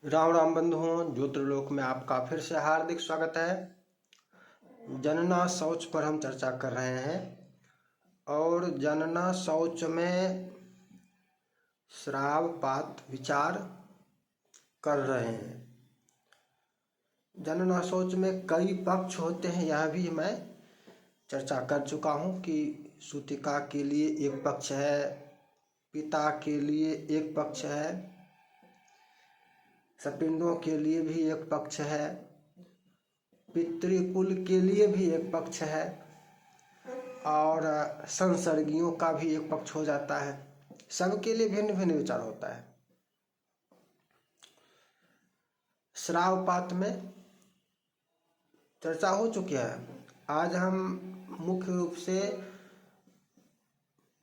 राम राम बंधुओं, ज्योतिर्लोक में आपका फिर से हार्दिक स्वागत है। जनना शौच पर हम चर्चा कर रहे हैं और जनना शौच में श्राव पात विचार कर रहे हैं। जनना शौच में कई पक्ष होते हैं, यह भी मैं चर्चा कर चुका हूँ कि सूतिका के लिए एक पक्ष है, पिता के लिए एक पक्ष है, सपिंडों के लिए भी एक पक्ष है, पितृकुल के लिए भी एक पक्ष है और संसर्गियों का भी एक पक्ष हो जाता है। सबके लिए भिन्न भिन्न विचार होता है। श्रावपात में चर्चा हो चुकी है। आज हम मुख्य रूप से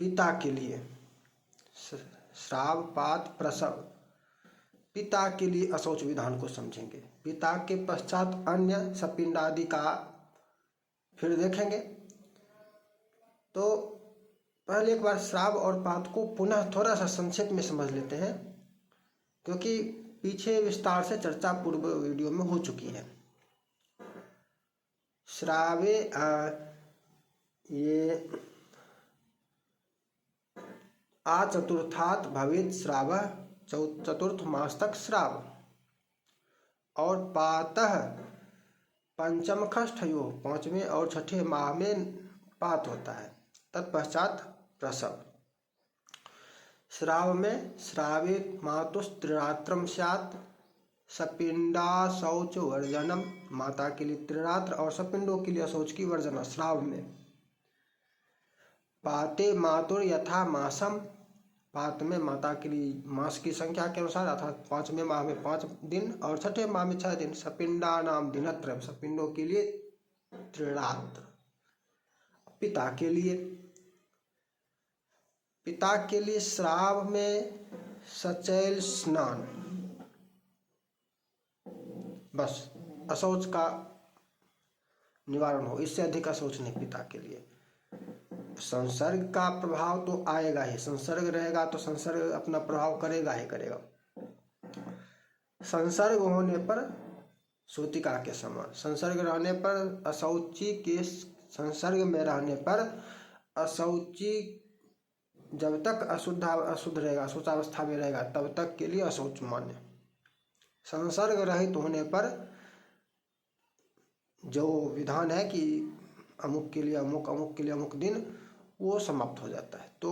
पिता के लिए श्रावपात प्रसव पिता के लिए अशौच विधान को समझेंगे। पिता के पश्चात अन्य सपिंड आदि का फिर देखेंगे। तो पहले एक बार श्राव और पात को पुनः थोड़ा सा संक्षेप में समझ लेते हैं, क्योंकि पीछे विस्तार से चर्चा पूर्व वीडियो में हो चुकी है। श्रावे ये चतुर्थात भवेत श्राव, चतुर्थ मास तक श्राव, और पातः पंचम खष्ठयो, पांचवें और छठे माह में पात होता है। तत्पश्चात प्रसव। श्राव में श्रावे मातुस्त्रिरात्रम स्यात्, सपिंडा शौच वर्जनम, माता के लिए त्रिरात्र और सपिंडों के लिए शौच की वर्जना श्राव में। पाते मातुर यथा मासम, पात में माता के लिए मास की संख्या के अनुसार अर्थात पांचवें माह में 5 दिन और छठे माह में 6 दिन। सपिंडा नाम दिनत्रय, सपिंडों के लिए त्रिरात्र। पिता के लिए श्राव में सचैल स्नान, बस अशौच का निवारण हो, इससे अधिक अशौच नहीं। पिता के लिए संसर्ग का प्रभाव तो आएगा ही, संसर्ग रहेगा तो संसर्ग अपना प्रभाव करेगा ही करेगा। संसर्ग होने पर सूतिका के समान, संसर्ग रहने पर अशौची के संसर्ग में रहने पर अशौची जब तक अशुद्ध रहेगा, अशुचावस्था में रहेगा, तब तक के लिए अशौच मान्य। संसर्ग रहित होने पर जो विधान है कि अमुक के लिए अमुक, अमुक के लिए अमुक दिन, वो समाप्त हो जाता है। तो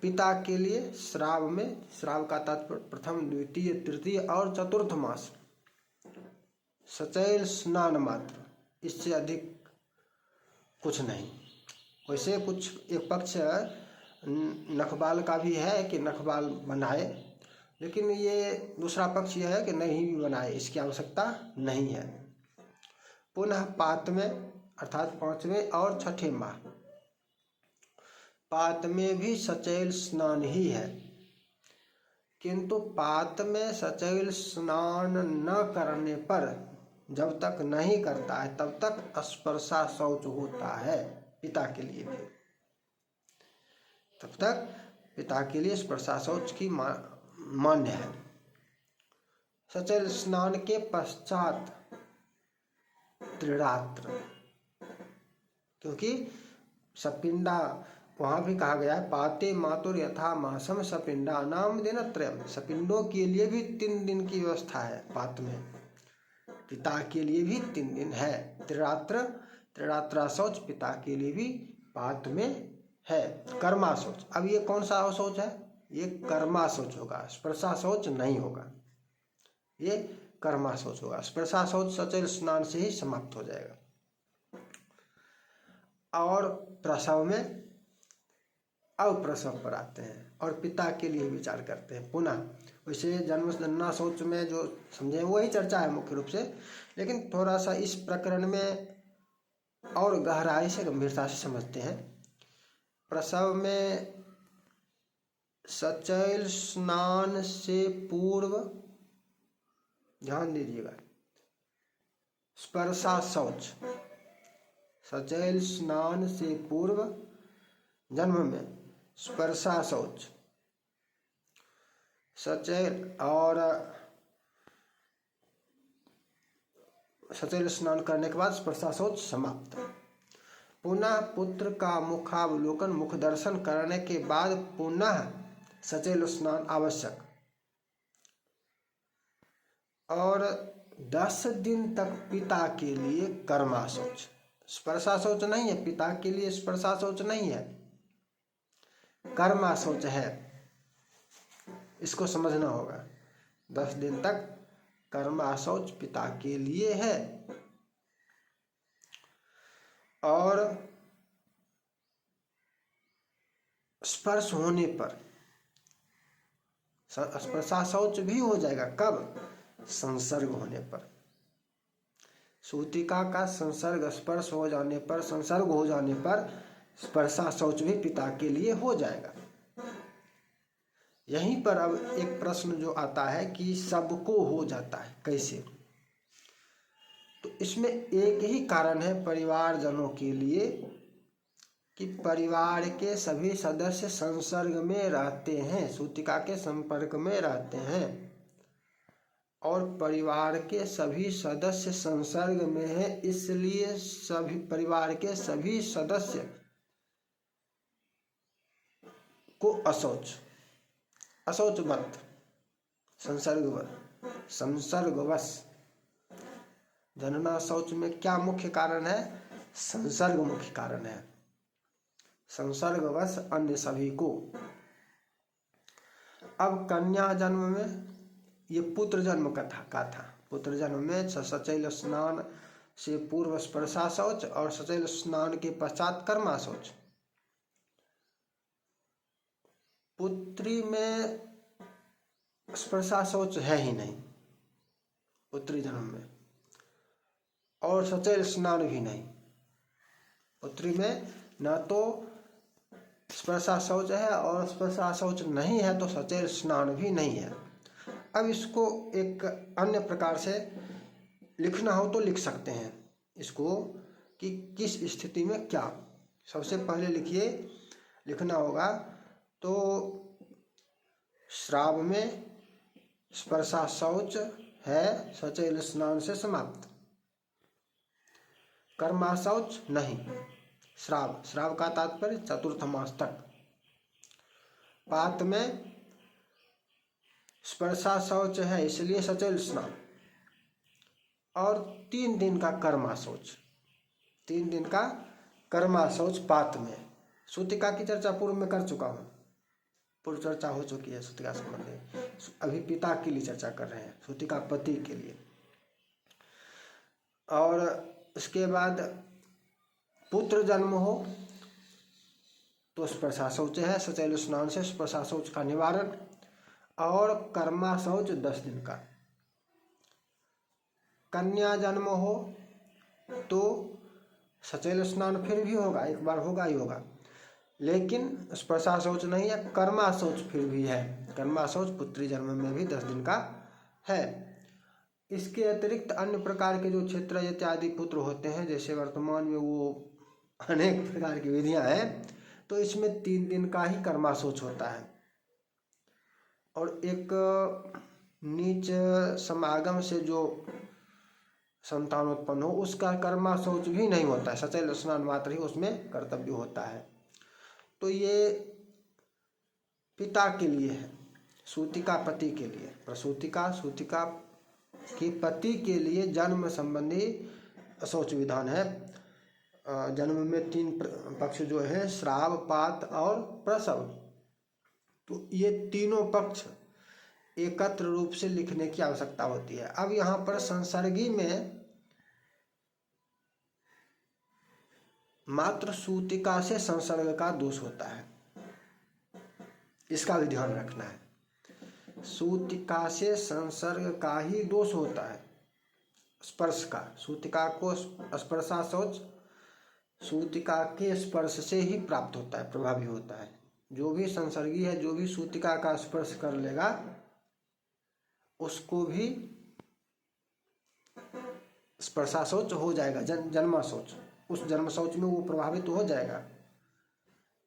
पिता के लिए श्राव में, श्राव का तात्पर्य प्रथम, द्वितीय, तृतीय और चतुर्थ मास सचैल स्नान मात्र, इससे अधिक कुछ नहीं। वैसे कुछ एक पक्ष नखबाल का भी है कि नखबाल बनाए, लेकिन ये दूसरा पक्ष यह है कि नहीं भी बनाए, इसकी आवश्यकता नहीं है। पुनः पात में अर्थात पांचवें और छठे माह, पात में भी सचैल स्नान ही है, किंतु पात में सचैल स्नान न करने पर, जब तक नहीं करता है तब तक स्पर्शा शौच होता है। पिता के लिए भी तब तक पिता के लिए स्पर्शा शौच की मान्य है। सचैल स्नान के पश्चात त्रिरात्र, क्योंकि सपिंडा वहां भी कहा गया है, पाते मातुर यथा मासम सपिंडा नाम दिनत्रयम, सपिंडों के लिए भी 3 दिन की व्यवस्था है पात में, पिता के लिए भी 3 दिन है। त्रिरात्रा शौच पिता के लिए भी पात में है। कर्मा शौच, अब ये कौन सा शौच है? ये कर्मा शौच होगा, स्पर्शा शौच नहीं होगा, ये कर्मा शौच होगा। स्पर्शा शौच सचैल स्नान से ही समाप्त हो जाएगा। और प्रसव में अब प्रसव पर आते हैं और पिता के लिए विचार करते हैं पुनः। वैसे जनना शौच में जो समझे वही चर्चा है मुख्य रूप से, लेकिन थोड़ा सा इस प्रकरण में और गहराई से, गंभीरता से समझते हैं। प्रसव में सचैल स्नान से पूर्व, ध्यान दीजिएगा, स्पर्शा शौच, सचैल स्नान से पूर्व जन्म में स्पर्शा शौच, सचैल और सचैल स्नान करने के बाद स्पर्शा शौच समाप्त। पुनः पुत्र का मुखावलोकन मुख दर्शन करने के बाद पुनः सचैल स्नान आवश्यक। और 10 दिन तक पिता के लिए कर्मा शौच, स्पर्शा शौच नहीं है, पिता के लिए स्पर्शा शौच नहीं है, कर्मा शौच है, इसको समझना होगा। 10 दिन तक कर्मा शौच पिता के लिए है। और स्पर्श होने पर स्पर्शा शौच भी हो जाएगा, कब? संसर्ग होने पर। सूतिका का संसर्ग स्पर्श हो जाने पर, संसर्ग हो जाने पर स्पर्शा शौच भी पिता के लिए हो जाएगा। यहीं पर अब एक प्रश्न जो आता है कि सबको हो जाता है, कैसे? तो इसमें एक ही कारण है परिवारजनों के लिए कि परिवार के सभी सदस्य संसर्ग में रहते हैं, सूतिका के संपर्क में रहते हैं, और परिवार के सभी सदस्य संसर्ग में हैं, इसलिए सभी परिवार के सभी सदस्य को असौचवत संसर्गवश जनना शौच में क्या मुख्य कारण है? संसर्ग मुख्य कारण है। संसर्गवश अन्य सभी को। अब कन्या जन्म में, ये पुत्र जन्म का था। पुत्र जन्म में सचैल स्नान से पूर्व स्पर्शा शौच और सचैल स्नान के पश्चात कर्मा शौच। पुत्री में स्पर्शा शौच है ही नहीं पुत्री जन्म में, और सचैल स्नान भी नहीं। पुत्री में न तो स्पर्शा शौच है और स्पर्शा शौच नहीं है तो सचैल स्नान भी नहीं है। अब इसको एक अन्य प्रकार से लिखना हो तो लिख सकते हैं इसको, कि किस स्थिति में क्या। सबसे पहले लिखना होगा तो श्राव में स्पर्शा शौच है, सचैल स्नान से समाप्त। कर्मा शौच नहीं। श्राव का तात्पर्य चतुर्थ मास तक। पात में स्पर्शा शौच है, इसलिए सचैल स्नान, और 3 दिन का कर्मा शौच। 3 दिन का कर्मा शौच पात में। सूतिका की चर्चा पूर्व में कर चुका हूँ, पूर्व चर्चा हो चुकी है सूतिका संबंधी। अभी पिता के लिए चर्चा कर रहे हैं, सूतिका पति के लिए। और इसके बाद पुत्र जन्म हो तो स्पर्शा शौच है, सचैल स्नान से स्पर्शा शौच का निवारण, और कर्मा शौच 10 दिन का। कन्या जन्म हो तो सचैल स्नान फिर भी होगा, एक बार होगा ही होगा, लेकिन स्पर्शा शौच नहीं है। कर्मा शौच फिर भी है। कर्मा शौच पुत्री जन्म में भी 10 दिन का है। इसके अतिरिक्त अन्य प्रकार के जो क्षेत्र इत्यादि पुत्र होते हैं, जैसे वर्तमान में वो अनेक प्रकार की विधियां हैं, तो इसमें 3 दिन का ही कर्मा शौच होता है। और एक नीच समागम से जो संतान उत्पन्न हो उसका कर्मा शौच भी नहीं होता है, सचैल स्नान मात्र ही उसमें कर्तव्य होता है। तो ये पिता के लिए है, सूतिका पति के लिए। प्रसूतिका सूतिका के पति के लिए जन्म संबंधी शौच विधान है। जन्म में 3 पक्ष जो है, श्राव, पात और प्रसव, तो ये तीनों पक्ष एकत्र रूप से लिखने की आवश्यकता होती है। अब यहाँ पर संसर्गी में मात्र सूतिका से संसर्ग का दोष होता है, इसका भी ध्यान रखना है। सूतिका से संसर्ग का ही दोष होता है, स्पर्श का। सूतिका को स्पर्शा शौच सूतिका के स्पर्श से ही प्राप्त होता है, प्रभावी होता है। जो भी संसर्गी है, जो भी सूतिका का स्पर्श कर लेगा, उसको भी स्पर्शा शौच हो जाएगा। जन्मा शौच, उस जन्म शौच में वो प्रभावित हो जाएगा,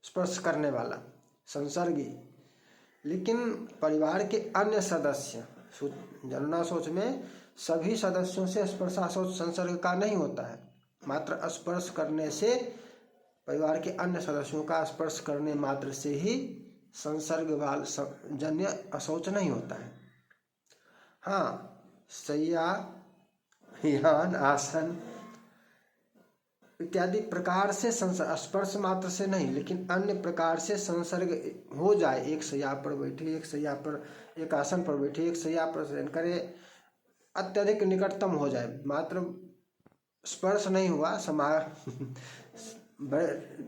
स्पर्श करने वाला संसर्गी। लेकिन परिवार के अन्य सदस्य, जनना शौच में सभी सदस्यों से स्पर्शाशौच संसर्ग का नहीं होता है। मात्र स्पर्श करने से, परिवार के अन्य सदस्यों का स्पर्श करने मात्र से ही संसर्ग जन्य अशौच नहीं होता है। हाँ, शैया, यान, आसन इत्यादि प्रकार से स्पर्श मात्र से नहीं, लेकिन अन्य प्रकार से संसर्ग हो जाए, एक शैया पर बैठे, एक शैया पर, एक आसन पर बैठे, एक शैया पर शयन करे, अत्यधिक निकटतम हो जाए, मात्र स्पर्श नहीं हुआ,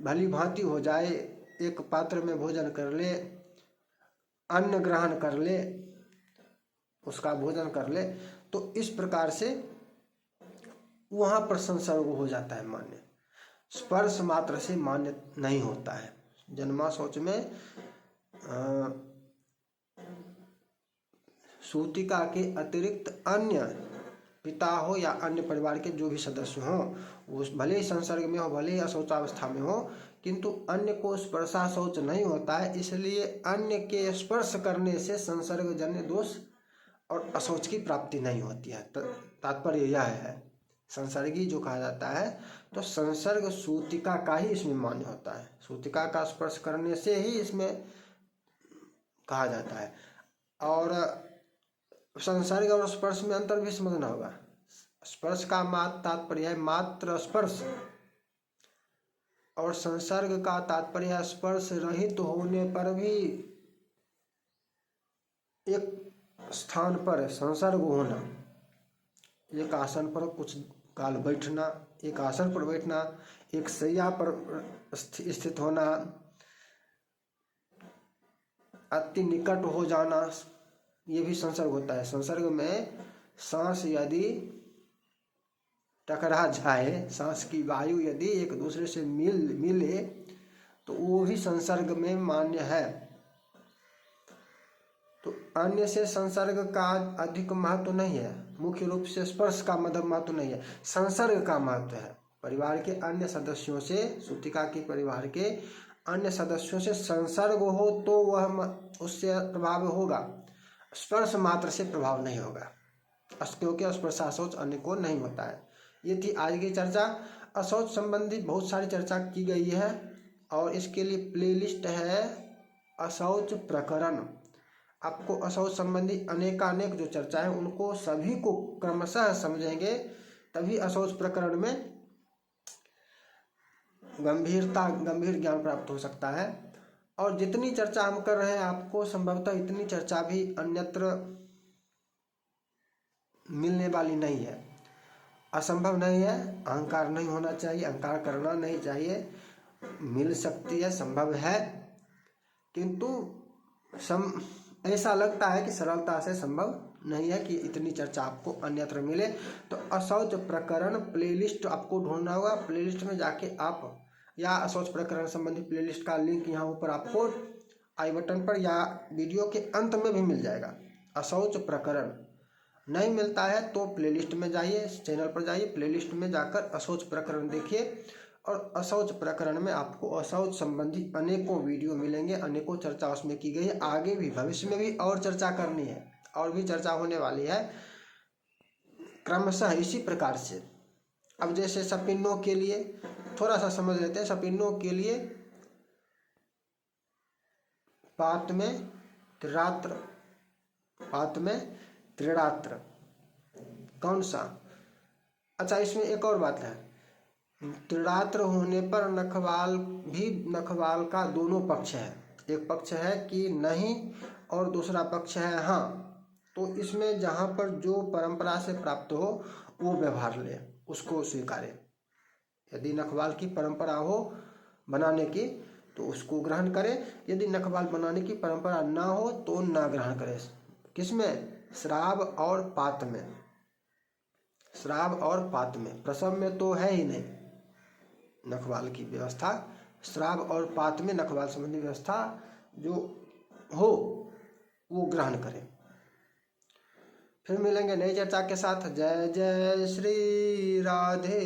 भली भांति हो जाए, एक पात्र में भोजन कर ले, अन्न ग्रहण कर ले, उसका भोजन कर ले, तो इस प्रकार से वहां पर संसर्ग हो जाता है मान्य। स्पर्श मात्र से मान्य नहीं होता है। जन्मा शौच में सूतिका के अतिरिक्त अन्य पिता हो या अन्य परिवार के जो भी सदस्य हो, वो भले ही संसर्ग में हो, भले ही अशौचावस्था में हो, किंतु अन्य को स्पर्शा शौच नहीं होता है। इसलिए अन्य के स्पर्श करने से संसर्ग जन्य दोष और अशौच की प्राप्ति नहीं होती है। तात्पर्य यह है, संसर्गी जो कहा जाता है, तो संसर्ग सूतिका का ही इसमें मान्य होता है। सूतिका का स्पर्श करने से ही इसमें कहा जाता है। और संसर्ग और स्पर्श में अंतर भी समझना होगा। स्पर्श का तात्पर्य है मात्र स्पर्श, और संसर्ग का तात्पर्य है स्पर्श रहित होने पर भी एक स्थान पर संसर्ग होना, एक आसन पर कुछ काल बैठना, एक आसन पर बैठना, एक शैया पर स्थित होना, अति निकट हो जाना, ये भी संसर्ग होता है। संसर्ग में सांस यदि टकरा जाए, सांस की वायु यदि एक दूसरे से मिले तो वो भी संसर्ग में मान्य है। तो अन्य से संसर्ग का अधिक महत्व नहीं है, मुख्य रूप से स्पर्श का महत्व नहीं है, संसर्ग का महत्व है। परिवार के अन्य सदस्यों से, सूतिका के परिवार के अन्य सदस्यों से संसर्ग हो तो वह उससे प्रभाव होगा, स्पर्श मात्र से प्रभाव नहीं होगा, क्योंकि स्पर्शाशौच अन्य को नहीं होता है। ये थी आज की चर्चा। अशौच संबंधी बहुत सारी चर्चा की गई है और इसके लिए प्लेलिस्ट है अशौच प्रकरण। आपको अशौच संबंधी अनेकानेक जो चर्चा है उनको सभी को क्रमशः समझेंगे, तभी अशौच प्रकरण में गंभीर ज्ञान प्राप्त हो सकता है। और जितनी चर्चा हम कर रहे हैं, आपको संभवतः इतनी चर्चा भी अन्यत्र मिलने वाली नहीं है। असंभव नहीं है, अहंकार नहीं होना चाहिए, अहंकार करना नहीं चाहिए, मिल सकती है, संभव है, किंतु ऐसा लगता है कि सरलता से संभव नहीं है कि इतनी चर्चा आपको अन्यत्र मिले। तो अशौच प्रकरण प्लेलिस्ट आपको ढूंढना होगा। प्लेलिस्ट में जाके आप, या अशौच प्रकरण संबंधी प्लेलिस्ट का लिंक यहाँ ऊपर आपको आई बटन पर या वीडियो के अंत में भी मिल जाएगा। अशौच प्रकरण नहीं मिलता है तो प्लेलिस्ट में जाइए, चैनल पर जाइए, प्लेलिस्ट में जाकर अशौच प्रकरण देखिए, और अशौच प्रकरण में आपको अशौच संबंधी अनेकों वीडियो मिलेंगे, अनेकों चर्चा उसमें की गई है। आगे भी भविष्य में भी और चर्चा करनी है, और भी चर्चा होने वाली है क्रमशः इसी प्रकार से। अब जैसे सपिन्नों के लिए थोड़ा सा समझ लेते हैं। सपिन्नों के लिए पात में त्रिरात्र कौन सा? अच्छा, इसमें एक और बात है, त्रिरात्र होने पर नखवाल का दोनों पक्ष है। एक पक्ष है कि नहीं और दूसरा पक्ष है हाँ। तो इसमें जहाँ पर जो परंपरा से प्राप्त हो वो व्यवहार ले, उसको स्वीकारे। यदि नखवाल की परंपरा हो बनाने की तो उसको ग्रहण करे, यदि नखवाल बनाने की परंपरा ना हो तो ना ग्रहण करे। किसमें? श्राव और पात में। श्राव और पात में, प्रसव में तो है ही नहीं नखवाल की व्यवस्था। श्राव और पात में नखवाल संबंधी व्यवस्था जो हो वो ग्रहण करें। फिर मिलेंगे नई चर्चा के साथ। जय जय श्री राधे।